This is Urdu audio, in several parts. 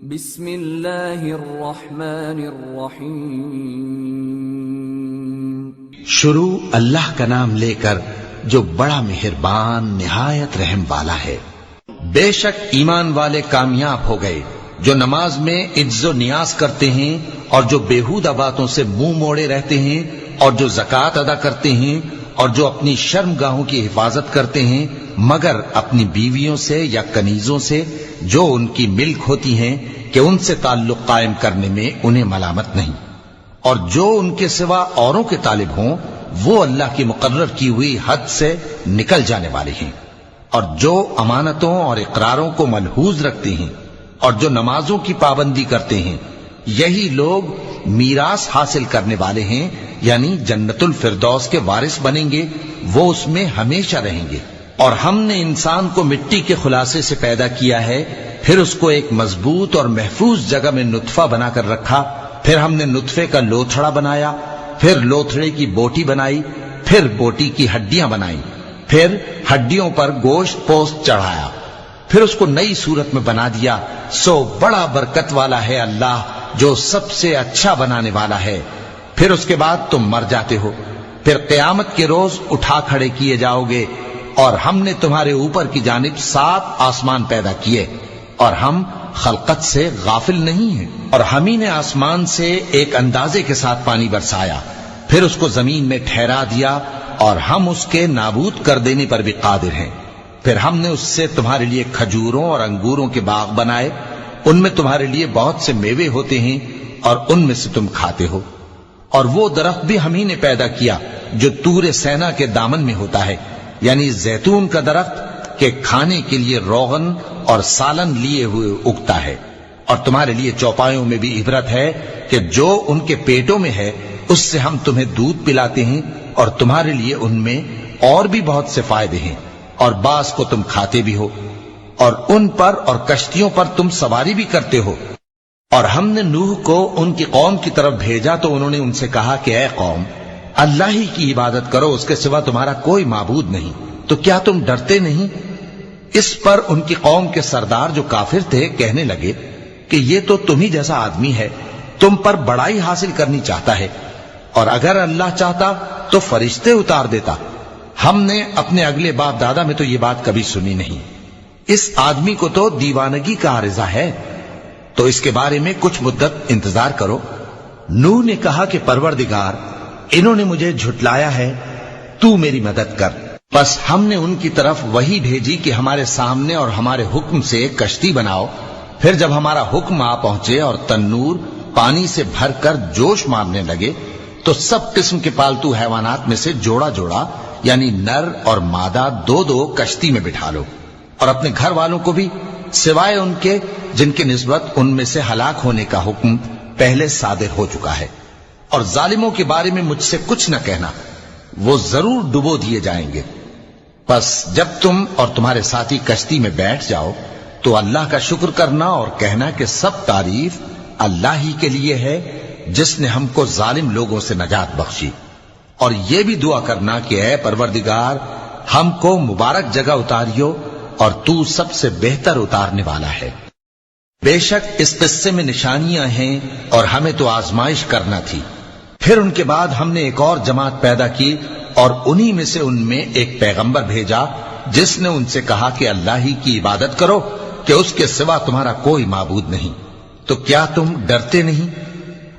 بسم اللہ الرحمن الرحیم۔ شروع اللہ کا نام لے کر جو بڑا مہربان نہایت رحم والا ہے۔ بے شک ایمان والے کامیاب ہو گئے جو نماز میں عجز و نیاز کرتے ہیں اور جو بیہودہ باتوں سے منہ موڑے رہتے ہیں اور جو زکوٰۃ ادا کرتے ہیں اور جو اپنی شرمگاہوں کی حفاظت کرتے ہیں مگر اپنی بیویوں سے یا کنیزوں سے جو ان کی ملک ہوتی ہیں کہ ان سے تعلق قائم کرنے میں انہیں ملامت نہیں، اور جو ان کے سوا اوروں کے طالب ہوں وہ اللہ کی مقرر کی ہوئی حد سے نکل جانے والے ہیں، اور جو امانتوں اور اقراروں کو ملحوظ رکھتے ہیں اور جو نمازوں کی پابندی کرتے ہیں یہی لوگ میراث حاصل کرنے والے ہیں، یعنی جنت الفردوس کے وارث بنیں گے، وہ اس میں ہمیشہ رہیں گے۔ اور ہم نے انسان کو مٹی کے خلاصے سے پیدا کیا ہے، پھر اس کو ایک مضبوط اور محفوظ جگہ میں نطفہ بنا کر رکھا، پھر ہم نے نطفے کا لوتھڑا بنایا، پھر لوتھڑے کی بوٹی بنائی، پھر بوٹی کی ہڈیاں بنائیں، پھر ہڈیوں پر گوشت پوست چڑھایا، پھر اس کو نئی صورت میں بنا دیا۔ سو بڑا برکت والا ہے اللہ جو سب سے اچھا بنانے والا ہے۔ پھر اس کے بعد تم مر جاتے ہو، پھر قیامت کے روز اٹھا کھڑے کیے جاؤ گے، اور ہم نے تمہارے اوپر کی جانب 7 آسمان پیدا کیے، اور ہم خلقت سے غافل نہیں ہیں۔ اور ہم ہی نے آسمان سے ایک اندازے کے ساتھ پانی برسایا، پھر اس کو زمین میں ٹھہرا دیا، اور ہم اس کے نابود کر دینے پر بھی قادر ہیں۔ پھر ہم نے اس سے تمہارے لیے کھجوروں اور انگوروں کے باغ بنائے، ان میں تمہارے لیے بہت سے میوے ہوتے ہیں اور ان میں سے تم کھاتے ہو۔ اور وہ درخت بھی ہم ہی نے پیدا کیا جو طور سینا کے دامن میں ہوتا ہے، یعنی زیتون کا درخت کہ کھانے کے لیے روغن اور سالن لیے ہوئے اگتا ہے۔ اور تمہارے لیے چوپایوں میں بھی عبرت ہے کہ جو ان کے پیٹوں میں ہے اس سے ہم تمہیں دودھ پلاتے ہیں، اور تمہارے لیے ان میں اور بھی بہت سے فائدے ہیں، اور بعض کو تم کھاتے بھی ہو، اور ان پر اور کشتیوں پر تم سواری بھی کرتے ہو۔ اور ہم نے نوح کو ان کی قوم کی طرف بھیجا تو انہوں نے ان سے کہا کہ اے قوم، اللہ ہی کی عبادت کرو، اس کے سوا تمہارا کوئی معبود نہیں، تو کیا تم ڈرتے نہیں؟ اس پر ان کی قوم کے سردار جو کافر تھے کہنے لگے کہ یہ تو تم ہی جیسا آدمی ہے، تم پر بڑائی حاصل کرنی چاہتا ہے، اور اگر اللہ چاہتا تو فرشتے اتار دیتا۔ ہم نے اپنے اگلے باپ دادا میں تو یہ بات کبھی سنی نہیں، اس آدمی کو تو دیوانگی کا عارضہ ہے، تو اس کے بارے میں کچھ مدت انتظار کرو۔ نوح نے کہا کہ پروردگار، انہوں نے مجھے جھٹلایا ہے، تو میری مدد کر۔ بس ہم نے ان کی طرف وحی بھیجی کہ ہمارے سامنے اور ہمارے حکم سے ایک کشتی بناؤ، پھر جب ہمارا حکم آ پہنچے اور تنور پانی سے بھر کر جوش مارنے لگے تو سب قسم کے پالتو حیوانات میں سے جوڑا جوڑا یعنی نر اور مادہ 2 کشتی میں بٹھا لو، اور اپنے گھر والوں کو بھی سوائے ان کے جن کی نسبت ان میں سے ہلاک ہونے کا حکم پہلے صادر ہو چکا ہے۔ اور ظالموں کے بارے میں مجھ سے کچھ نہ کہنا، وہ ضرور ڈبو دیے جائیں گے۔ بس جب تم اور تمہارے ساتھی کشتی میں بیٹھ جاؤ تو اللہ کا شکر کرنا اور کہنا کہ سب تعریف اللہ ہی کے لیے ہے جس نے ہم کو ظالم لوگوں سے نجات بخشی، اور یہ بھی دعا کرنا کہ اے پروردگار ہم کو مبارک جگہ اتاریو، اور تو سب سے بہتر اتارنے والا ہے۔ بے شک اس قصے میں نشانیاں ہیں اور ہمیں تو آزمائش کرنا تھی۔ پھر ان کے بعد ہم نے ایک اور جماعت پیدا کی، اور انہی میں سے ان میں ایک پیغمبر بھیجا جس نے ان سے کہا کہ اللہ ہی کی عبادت کرو کہ اس کے سوا تمہارا کوئی معبود نہیں، تو کیا تم ڈرتے نہیں؟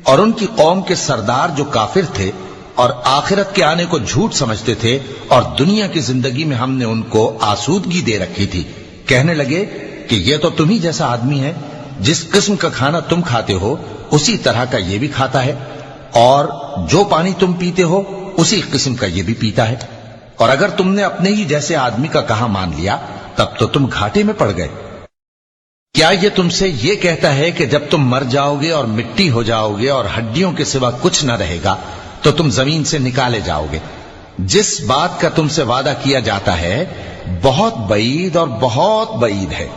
اور ان کی قوم کے سردار جو کافر تھے اور آخرت کے آنے کو جھوٹ سمجھتے تھے اور دنیا کی زندگی میں ہم نے ان کو آسودگی دے رکھی تھی، کہنے لگے کہ یہ تو تم ہی جیسا آدمی ہے، جس قسم کا کھانا تم کھاتے ہو اسی طرح کا یہ بھی کھاتا ہے، اور جو پانی تم پیتے ہو اسی قسم کا یہ بھی پیتا ہے، اور اگر تم نے اپنے ہی جیسے آدمی کا کہا مان لیا تب تو تم گھاٹے میں پڑ گئے۔ کیا یہ تم سے یہ کہتا ہے کہ جب تم مر جاؤ گے اور مٹی ہو جاؤ گے اور ہڈیوں کے سوا کچھ نہ رہے گا تو تم زمین سے نکالے جاؤ گے؟ جس بات کا تم سے وعدہ کیا جاتا ہے بہت بعید اور بہت بعید ہے۔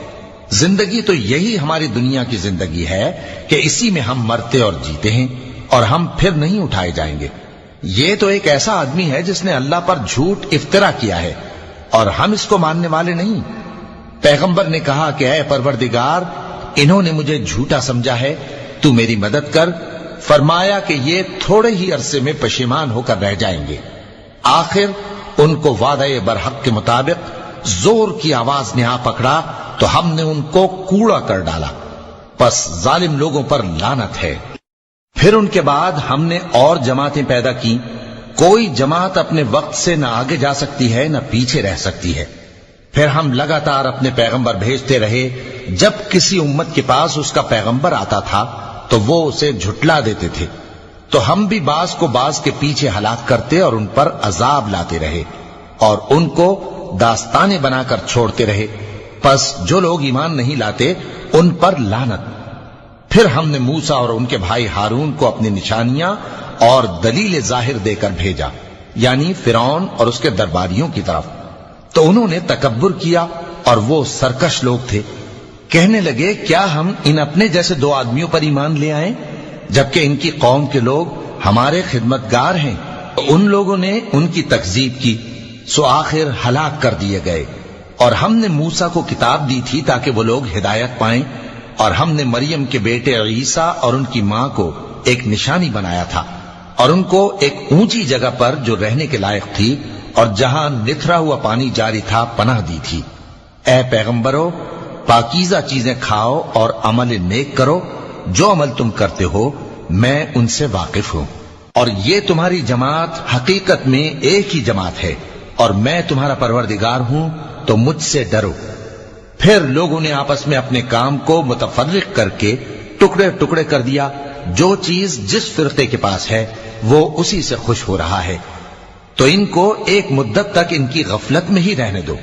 زندگی تو یہی ہماری دنیا کی زندگی ہے کہ اسی میں ہم مرتے اور جیتے ہیں، اور ہم پھر نہیں اٹھائے جائیں گے۔ یہ تو ایک ایسا آدمی ہے جس نے اللہ پر جھوٹ افترا کیا ہے، اور ہم اس کو ماننے والے نہیں۔ پیغمبر نے کہا کہ اے پروردگار، انہوں نے مجھے جھوٹا سمجھا ہے، تو میری مدد کر۔ فرمایا کہ یہ تھوڑے ہی عرصے میں پشیمان ہو کر رہ جائیں گے۔ آخر ان کو وعدہ برحق کے مطابق زور کی آواز نے آ پکڑا تو ہم نے ان کو کوڑا کر ڈالا، پس ظالم لوگوں پر لعنت ہے۔ پھر ان کے بعد ہم نے اور جماعتیں پیدا کی، کوئی جماعت اپنے وقت سے نہ آگے جا سکتی ہے نہ پیچھے رہ سکتی ہے۔ پھر ہم لگاتار اپنے پیغمبر بھیجتے رہے، جب کسی امت کے پاس اس کا پیغمبر آتا تھا تو وہ اسے جھٹلا دیتے تھے، تو ہم بھی بعض کو بعض کے پیچھے ہلاک کرتے اور ان پر عذاب لاتے رہے اور ان کو داستانیں بنا کر چھوڑتے رہے، پس جو لوگ ایمان نہیں لاتے ان پر لعنت۔ پھر ہم نے موسیٰ اور ان کے بھائی ہارون کو اپنی نشانیاں اور دلیل ظاہر دے کر بھیجا، یعنی فرعون اور اس کے درباریوں کی طرف، تو انہوں نے تکبر کیا اور وہ سرکش لوگ تھے۔ کہنے لگے کیا ہم ان اپنے جیسے دو آدمیوں پر ایمان لے آئیں جبکہ ان کی قوم کے لوگ ہمارے خدمتگار ہیں؟ ان لوگوں نے ان کی تکذیب کی، سو آخر ہلاک کر دیے گئے۔ اور ہم نے موسیٰ کو کتاب دی تھی تاکہ وہ لوگ ہدایت پائیں، اور ہم نے مریم کے بیٹے عیسیٰ اور ان کی ماں کو ایک نشانی بنایا تھا اور ان کو ایک اونچی جگہ پر جو رہنے کے لائق تھی اور جہاں نتھرا ہوا پانی جاری تھا پناہ دی تھی۔ اے پیغمبرو، پاکیزہ چیزیں کھاؤ اور عمل نیک کرو، جو عمل تم کرتے ہو میں ان سے واقف ہوں، اور یہ تمہاری جماعت حقیقت میں ایک ہی جماعت ہے، اور میں تمہارا پروردگار ہوں، تو مجھ سے ڈرو۔ پھر لوگوں نے آپس میں اپنے کام کو متفرق کر کے ٹکڑے ٹکڑے کر دیا، جو چیز جس فرقے کے پاس ہے وہ اسی سے خوش ہو رہا ہے، تو ان کو ایک مدت تک ان کی غفلت میں ہی رہنے دو۔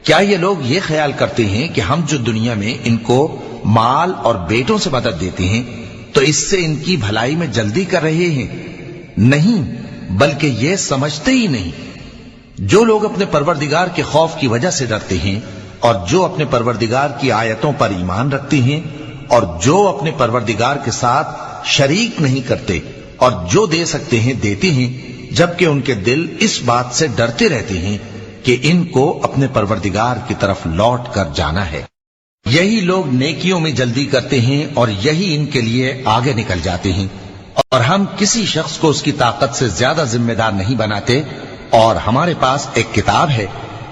کیا یہ لوگ یہ خیال کرتے ہیں کہ ہم جو دنیا میں ان کو مال اور بیٹوں سے مدد دیتے ہیں تو اس سے ان کی بھلائی میں جلدی کر رہے ہیں؟ نہیں، بلکہ یہ سمجھتے ہی نہیں۔ جو لوگ اپنے پروردگار کے خوف کی وجہ سے ڈرتے ہیں اور جو اپنے پروردگار کی آیتوں پر ایمان رکھتے ہیں اور جو اپنے پروردگار کے ساتھ شریک نہیں کرتے اور جو دے سکتے ہیں دیتے ہیں، جبکہ ان کے دل اس بات سے ڈرتے رہتے ہیں کہ ان کو اپنے پروردگار کی طرف لوٹ کر جانا ہے۔ یہی لوگ نیکیوں میں جلدی کرتے ہیں اور یہی ان کے لیے آگے نکل جاتے ہیں، اور ہم کسی شخص کو اس کی طاقت سے زیادہ ذمہ دار نہیں بناتے، اور ہمارے پاس ایک کتاب ہے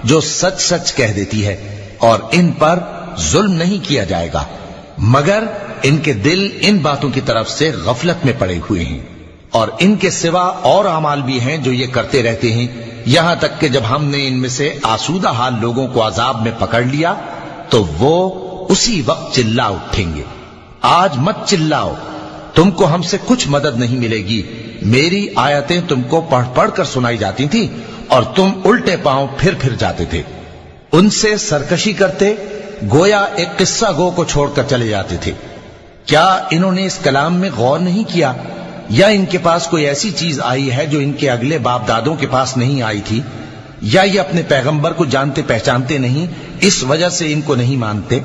جو سچ سچ کہہ دیتی ہے، اور ان پر ظلم نہیں کیا جائے گا، مگر ان کے دل ان باتوں کی طرف سے غفلت میں پڑے ہوئے ہیں، اور ان کے سوا اور اعمال بھی ہیں جو یہ کرتے رہتے ہیں، یہاں تک کہ جب ہم نے ان میں سے آسودہ حال لوگوں کو عذاب میں پکڑ لیا تو وہ اسی وقت چلا اٹھیں گے۔ آج مت چلاؤ، تم کو ہم سے کچھ مدد نہیں ملے گی، میری آیتیں تم کو پڑھ پڑھ کر سنائی جاتی تھی اور تم الٹے پاؤں پھر جاتے تھے۔ ان سے سرکشی کرتے، گویا ایک قصہ گو کو چھوڑ کر چلے جاتے تھے۔ کیا انہوں نے اس کلام میں غور نہیں کیا، یا ان کے پاس کوئی ایسی چیز آئی ہے جو ان کے اگلے باپ دادوں کے پاس نہیں آئی تھی، یا یہ اپنے پیغمبر کو جانتے پہچانتے نہیں اس وجہ سے ان کو نہیں مانتے؟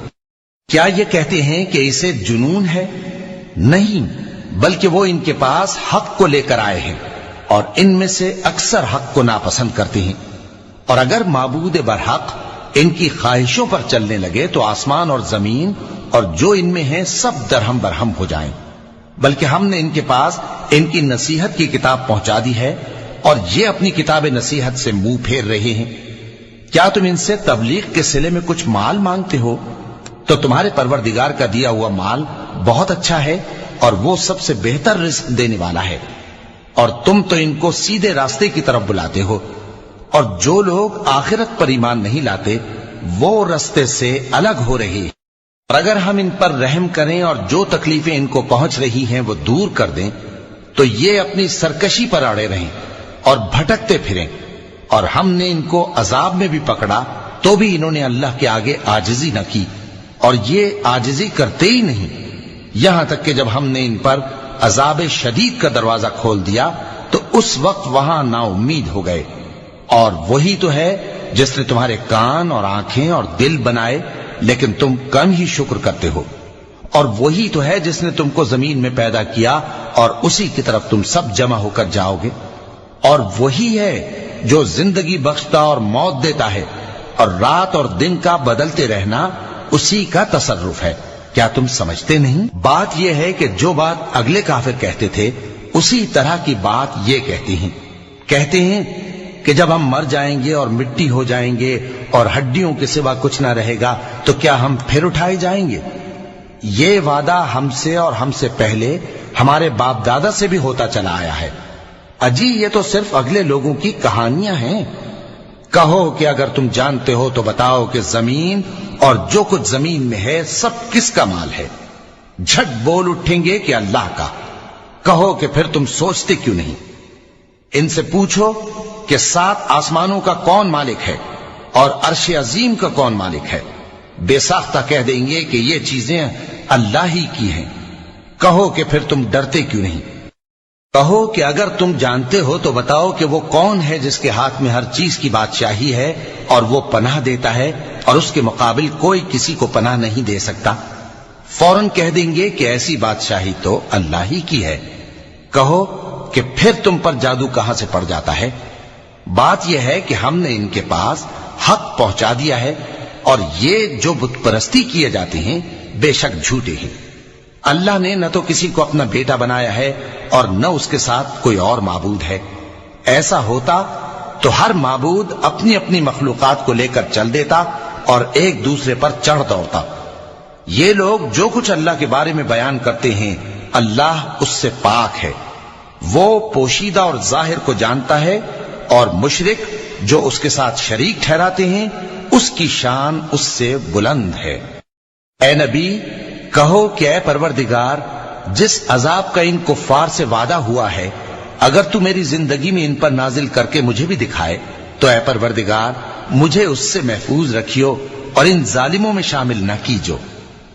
کیا یہ کہتے ہیں کہ اسے جنون ہے؟ نہیں، بلکہ وہ ان کے پاس حق کو لے کر آئے ہیں، اور ان میں سے اکثر حق کو ناپسند کرتے ہیں۔ اور اگر معبود برحق ان کی خواہشوں پر چلنے لگے تو آسمان اور زمین اور جو ان میں ہیں سب درہم برہم ہو جائیں۔ بلکہ ہم نے ان کے پاس ان کی نصیحت کی کتاب پہنچا دی ہے، اور یہ اپنی کتاب نصیحت سے منہ پھیر رہے ہیں۔ کیا تم ان سے تبلیغ کے صلے میں کچھ مال مانگتے ہو؟ تو تمہارے پروردگار کا دیا ہوا مال بہت اچھا ہے، اور وہ سب سے بہتر رزق دینے والا ہے، اور تم تو ان کو سیدھے راستے کی طرف بلاتے ہو، اور جو لوگ آخرت پر ایمان نہیں لاتے وہ راستے سے الگ ہو رہے ہیں۔ اور اگر ہم ان پر رحم کریں اور جو تکلیفیں ان کو پہنچ رہی ہیں وہ دور کر دیں تو یہ اپنی سرکشی پر اڑے رہیں اور بھٹکتے پھریں، اور ہم نے ان کو عذاب میں بھی پکڑا تو بھی انہوں نے اللہ کے آگے عاجزی نہ کی، اور یہ عاجزی کرتے ہی نہیں، یہاں تک کہ جب ہم نے ان پر عذاب شدید کا دروازہ کھول دیا تو اس وقت وہاں نا امید ہو گئے۔ اور وہی تو ہے جس نے تمہارے کان اور آنکھیں اور دل بنائے، لیکن تم کم ہی شکر کرتے ہو، اور وہی تو ہے جس نے تم کو زمین میں پیدا کیا اور اسی کی طرف تم سب جمع ہو کر جاؤ گے، اور وہی ہے جو زندگی بخشتا اور موت دیتا ہے، اور رات اور دن کا بدلتے رہنا اسی کا تصرف ہے۔ کیا تم سمجھتے نہیں؟ بات یہ ہے کہ جو بات اگلے کافر کہتے تھے اسی طرح کی بات یہ کہتے ہیں کہ جب ہم مر جائیں گے اور مٹی ہو جائیں گے اور ہڈیوں کے سوا کچھ نہ رہے گا تو کیا ہم پھر اٹھائے جائیں گے؟ یہ وعدہ ہم سے اور ہم سے پہلے ہمارے باپ دادا سے بھی ہوتا چلا آیا ہے۔ اجی یہ تو صرف اگلے لوگوں کی کہانیاں ہیں۔ کہو کہ اگر تم جانتے ہو تو بتاؤ کہ زمین اور جو کچھ زمین میں ہے سب کس کا مال ہے؟ جھٹ بول اٹھیں گے کہ اللہ کا۔ کہو کہ پھر تم سوچتے کیوں نہیں؟ ان سے پوچھو کہ 7 آسمانوں کا کون مالک ہے اور عرش عظیم کا کون مالک ہے؟ بے ساختہ کہہ دیں گے کہ یہ چیزیں اللہ ہی کی ہیں۔ کہو کہ پھر تم ڈرتے کیوں نہیں؟ کہو کہ اگر تم جانتے ہو تو بتاؤ کہ وہ کون ہے جس کے ہاتھ میں ہر چیز کی بادشاہی ہے اور وہ پناہ دیتا ہے اور اس کے مقابل کوئی کسی کو پناہ نہیں دے سکتا؟ فوراً کہہ دیں گے کہ ایسی بادشاہی تو اللہ ہی کی ہے۔ کہو کہ پھر تم پر جادو کہاں سے پڑ جاتا ہے؟ بات یہ ہے کہ ہم نے ان کے پاس حق پہنچا دیا ہے اور یہ جو بت پرستی کیے جاتے ہیں بے شک جھوٹے ہیں۔ اللہ نے نہ تو کسی کو اپنا بیٹا بنایا ہے اور نہ اس کے ساتھ کوئی اور معبود ہے۔ ایسا ہوتا تو ہر معبود اپنی اپنی مخلوقات کو لے کر چل دیتا اور ایک دوسرے پر چڑھ دوڑتا۔ یہ لوگ جو کچھ اللہ کے بارے میں بیان کرتے ہیں اللہ اس سے پاک ہے، وہ پوشیدہ اور ظاہر کو جانتا ہے، اور مشرک جو اس کے ساتھ شریک ٹھہراتے ہیں اس کی شان اس سے بلند ہے۔ اے نبی کہو کہ اے پروردگار، جس عذاب کا ان کفار سے وعدہ ہوا ہے اگر تو میری زندگی میں ان پر نازل کر کے مجھے بھی دکھائے تو اے پروردگار مجھے اس سے محفوظ رکھیو اور ان ظالموں میں شامل نہ کیجو،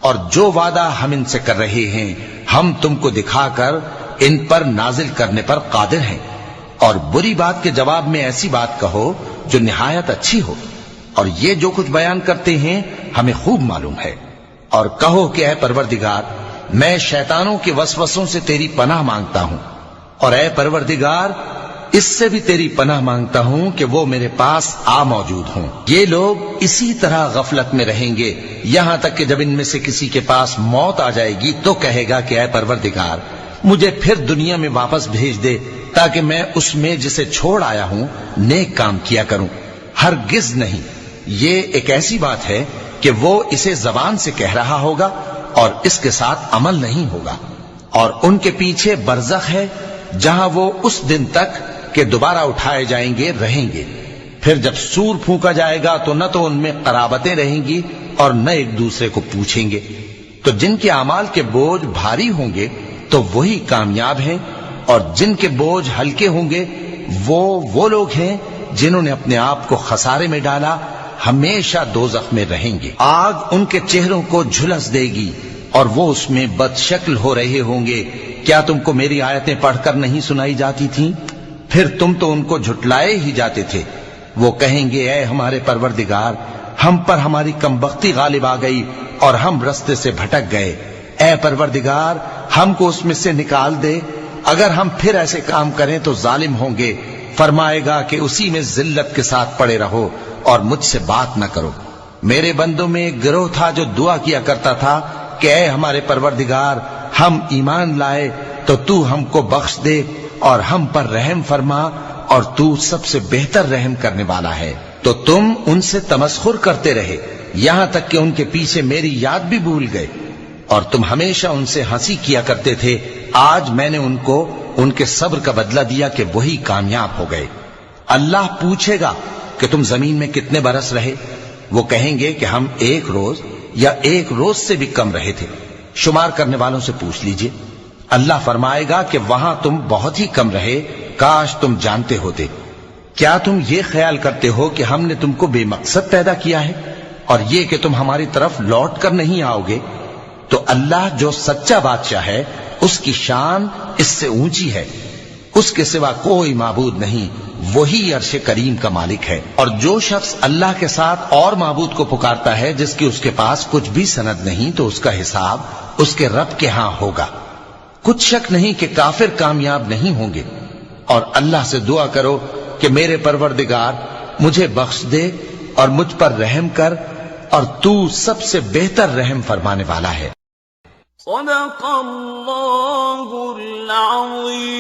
اور جو وعدہ ہم ان سے کر رہے ہیں ہم تم کو دکھا کر ان پر نازل کرنے پر قادر ہیں۔ اور بری بات کے جواب میں ایسی بات کہو جو نہایت اچھی ہو، اور یہ جو کچھ بیان کرتے ہیں ہمیں خوب معلوم ہے۔ اور کہو کہ اے پروردگار میں شیطانوں کے وسوسوں سے تیری پناہ مانگتا ہوں، اور اے پروردگار اس سے بھی تیری پناہ مانگتا ہوں کہ وہ میرے پاس آ موجود ہوں۔ یہ لوگ اسی طرح غفلت میں رہیں گے یہاں تک کہ جب ان میں سے کسی کے پاس موت آ جائے گی تو کہے گا کہ اے پروردگار مجھے پھر دنیا میں واپس بھیج دے تاکہ میں اس میں جسے چھوڑ آیا ہوں نیک کام کیا کروں۔ ہرگز نہیں، یہ ایک ایسی بات ہے کہ وہ اسے زبان سے کہہ رہا ہوگا اور اس کے ساتھ عمل نہیں ہوگا۔ اور ان کے پیچھے برزخ ہے جہاں وہ اس دن تک کہ دوبارہ اٹھائے جائیں گے رہیں گے۔ پھر جب سور پھونکا جائے گا تو نہ تو ان میں قرابتیں رہیں گی اور نہ ایک دوسرے کو پوچھیں گے۔ تو جن کے اعمال کے بوجھ بھاری ہوں گے تو وہی کامیاب ہیں، اور جن کے بوجھ ہلکے ہوں گے وہ لوگ ہیں جنہوں نے اپنے آپ کو خسارے میں ڈالا، ہمیشہ دوزخ میں رہیں گے۔ آگ ان کے چہروں کو جھلس دے گی اور وہ اس میں بد شکل ہو رہے ہوں گے۔ کیا تم کو میری آیتیں پڑھ کر نہیں سنائی جاتی تھیں؟ پھر تم تو ان کو جھٹلائے ہی جاتے تھے۔ وہ کہیں گے اے ہمارے پروردگار ہم پر ہماری کمبختی غالب آ گئی اور ہم رستے سے بھٹک گئے۔ اے پروردگار ہم کو اس میں سے نکال دے، اگر ہم پھر ایسے کام کریں تو ظالم ہوں گے۔ فرمائے گا کہ اسی میں ذلت کے ساتھ پڑے رہو اور مجھ سے بات نہ کرو۔ میرے بندوں میں ایک گروہ تھا جو دعا کیا کرتا تھا کہ اے ہمارے پروردگار ہم ایمان لائے تو تو ہم کو بخش دے اور ہم پر رحم فرما، اور تو سب سے بہتر رحم کرنے والا ہے۔ تو تم ان سے تمسخر کرتے رہے یہاں تک کہ ان کے پیچھے میری یاد بھی بھول گئے، اور تم ہمیشہ ان سے ہنسی کیا کرتے تھے۔ آج میں نے ان کو ان کے صبر کا بدلہ دیا کہ وہی کامیاب ہو گئے۔ اللہ پوچھے گا کہ تم زمین میں کتنے برس رہے؟ وہ کہیں گے کہ ہم 1 روز یا 1 روز سے بھی کم رہے تھے۔ شمار کرنے والوں سے پوچھ لیجئے۔ اللہ فرمائے گا کہ وہاں تم بہت ہی کم رہے، کاش تم جانتے ہوتے۔ کیا تم یہ خیال کرتے ہو کہ ہم نے تم کو بے مقصد پیدا کیا ہے اور یہ کہ تم ہماری طرف لوٹ کر نہیں آؤ گے؟ تو اللہ جو سچا بادشاہ ہے اس کی شان اس سے اونچی ہے، اس کے سوا کوئی معبود نہیں، وہی عرش کریم کا مالک ہے۔ اور جو شخص اللہ کے ساتھ اور معبود کو پکارتا ہے جس کی اس کے پاس کچھ بھی سند نہیں تو اس کا حساب اس کے رب کے ہاں ہوگا۔ کچھ شک نہیں کہ کافر کامیاب نہیں ہوں گے۔ اور اللہ سے دعا کرو کہ میرے پروردگار مجھے بخش دے اور مجھ پر رحم کر، اور تو سب سے بہتر رحم فرمانے والا ہے۔ صدق اللہ العظیم.